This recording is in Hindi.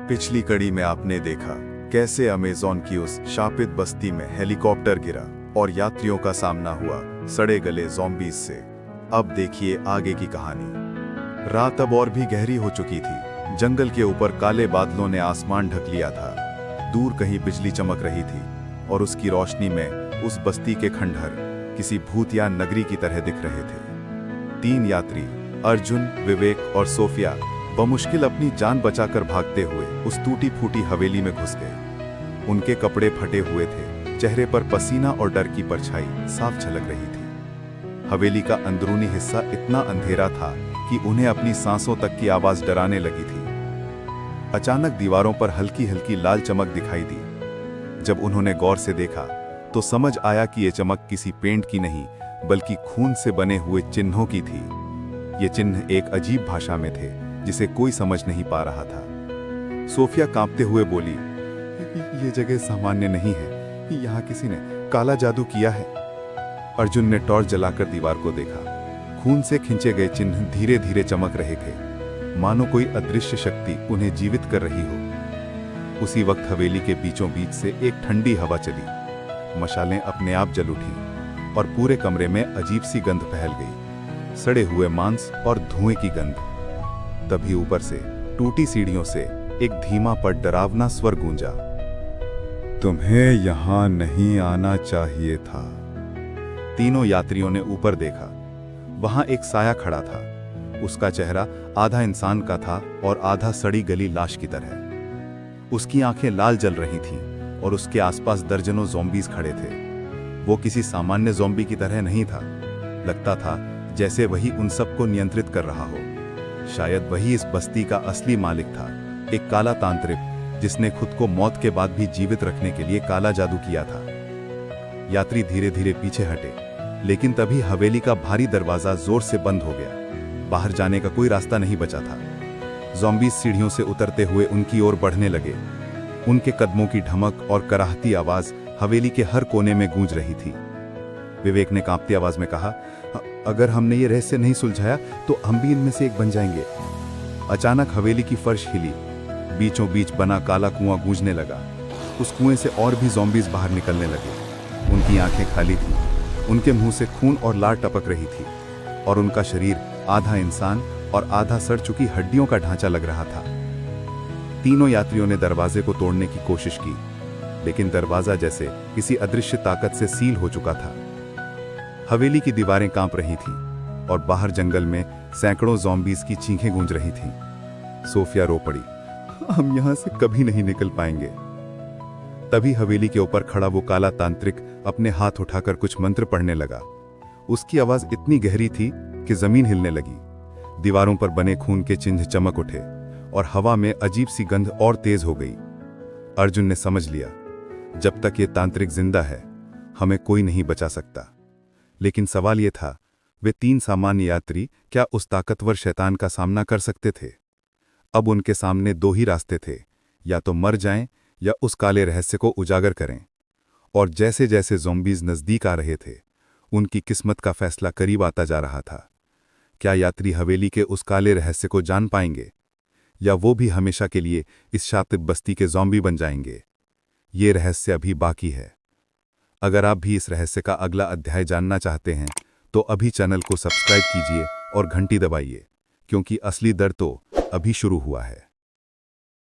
पिछली कड़ी में आपने देखा कैसे अमेज़न की उस शापित बस्ती में हेलीकॉप्टर गिरा और यात्रियों का सामना हुआ सड़े गले ज़ॉम्बीज़ से। अब देखिए आगे की कहानी। रात अब और भी गहरी हो चुकी थी। जंगल के ऊपर काले बादलों ने आसमान ढक लिया था। दूर कहीं बिजली चमक रही थी और उसकी रोशनी में उस बस्ती के खंडहर किसी भूतिया नगरी की तरह दिख रहे थे। 3 यात्री अर्जुन, विवेक और सोफिया बमुश्किल अपनी जान बचाकर भागते हुए उस टूटी फूटी हवेली में घुस गए। उनके कपड़े फटे हुए थे, चेहरे पर पसीना और डर की परछाई साफ झलक रही थी। हवेली का अंदरूनी हिस्सा इतना अंधेरा था कि उन्हें अपनी सांसों तक की आवाज डराने लगी थी। अचानक दीवारों पर हल्की हल्की लाल चमक दिखाई दी। जब उन्होंने गौर से देखा तो समझ आया कि ये चमक किसी पेंट की नहीं बल्कि खून से बने हुए चिन्हों की थी। ये चिन्ह एक अजीब भाषा में थे जिसे कोई समझ नहीं पा रहा था। सोफिया कांपते हुए बोली, ये जगह सामान्य नहीं है, यहाँ किसी ने काला जादू किया है। अर्जुन ने टॉर्च जलाकर दीवार को देखा। खून से खींचे गए चिन्ह धीरे धीरे चमक रहे थे, मानो कोई अदृश्य शक्ति उन्हें जीवित कर रही हो। उसी वक्त हवेली के बीचों बीच से एक ठंडी हवा चली। मशालें अपने आप जल उठी और पूरे कमरे में अजीब सी गंध फैल गई, सड़े हुए मांस और धुएं की गंध। तभी ऊपर से टूटी सीढ़ियों से एक धीमा पर डरावना स्वर गूंजा, तुम्हें यहां नहीं आना चाहिए था। तीनों यात्रियों ने ऊपर देखा। वहां एक साया खड़ा था। उसका चेहरा आधा इंसान का था और आधा सड़ी गली लाश की तरह। उसकी आंखें लाल जल रही थीं और उसके आसपास दर्जनों ज़ॉम्बीज़ खड़े थे। वो किसी सामान्य ज़ॉम्बी की तरह नहीं था। लगता था जैसे वही उन सबको नियंत्रित कर रहा हो। शायद वही इस बस्ती का असली मालिक था, एक काला तांत्रिक जिसने खुद को मौत के बाद भी जीवित रखने के लिए काला जादू किया था। यात्री धीरे धीरे पीछे हटे, लेकिन तभी हवेली का भारी दरवाजा जोर से बंद हो गया। बाहर जाने का कोई रास्ता नहीं बचा था। ज़ॉम्बीज़ सीढ़ियों से उतरते हुए उनकी ओर बढ़ने लगे। उनके कदमों की ढमक और कराहती आवाज हवेली के हर कोने में गूंज रही थी। विवेक ने कांपती आवाज में कहा, अगर हमने ये रहस्य नहीं सुलझाया तो हम भी इनमें से एक बन जाएंगे। अचानक हवेली की फर्श हिली। बीचों बीच बना काला कुआं गूंजने लगा। उस कुएं से और भी ज़ॉम्बीज़ बाहर निकलने लगे। उनकी आंखें खाली थीं, उनके मुंह से खून और लार टपक रही थी और उनका शरीर आधा इंसान और आधा सड़ चुकी हड्डियों का ढांचा लग रहा था। तीनों यात्रियों ने दरवाजे को तोड़ने की कोशिश की, लेकिन दरवाजा जैसे किसी अदृश्य ताकत से सील हो चुका था। हवेली की दीवारें कांप रही थीं और बाहर जंगल में सैकड़ों ज़ॉम्बीज़ की चीखें गूंज रही थीं। सोफिया रो पड़ी, हम यहां से कभी नहीं निकल पाएंगे। तभी हवेली के ऊपर खड़ा वो काला तांत्रिक अपने हाथ उठाकर कुछ मंत्र पढ़ने लगा। उसकी आवाज इतनी गहरी थी कि जमीन हिलने लगी। दीवारों पर बने खून के चिन्ह चमक उठे और हवा में अजीब सी गंध और तेज हो गई। अर्जुन ने समझ लिया, जब तक ये तांत्रिक जिंदा है हमें कोई नहीं बचा सकता। लेकिन सवाल यह था, वे 3 सामान्य यात्री क्या उस ताकतवर शैतान का सामना कर सकते थे? अब उनके सामने 2 ही रास्ते थे, या तो मर जाएं या उस काले रहस्य को उजागर करें। और जैसे जैसे ज़ॉम्बीज़ नजदीक आ रहे थे, उनकी किस्मत का फैसला करीब आता जा रहा था। क्या यात्री हवेली के उस काले रहस्य को जान पाएंगे, या वो भी हमेशा के लिए इस शातिब बस्ती के ज़ॉम्बी बन जाएंगे? ये रहस्य अभी बाकी है। अगर आप भी इस रहस्य का अगला अध्याय जानना चाहते हैं तो अभी चैनल को सब्सक्राइब कीजिए और घंटी दबाइए, क्योंकि असली दर्द तो अभी शुरू हुआ है।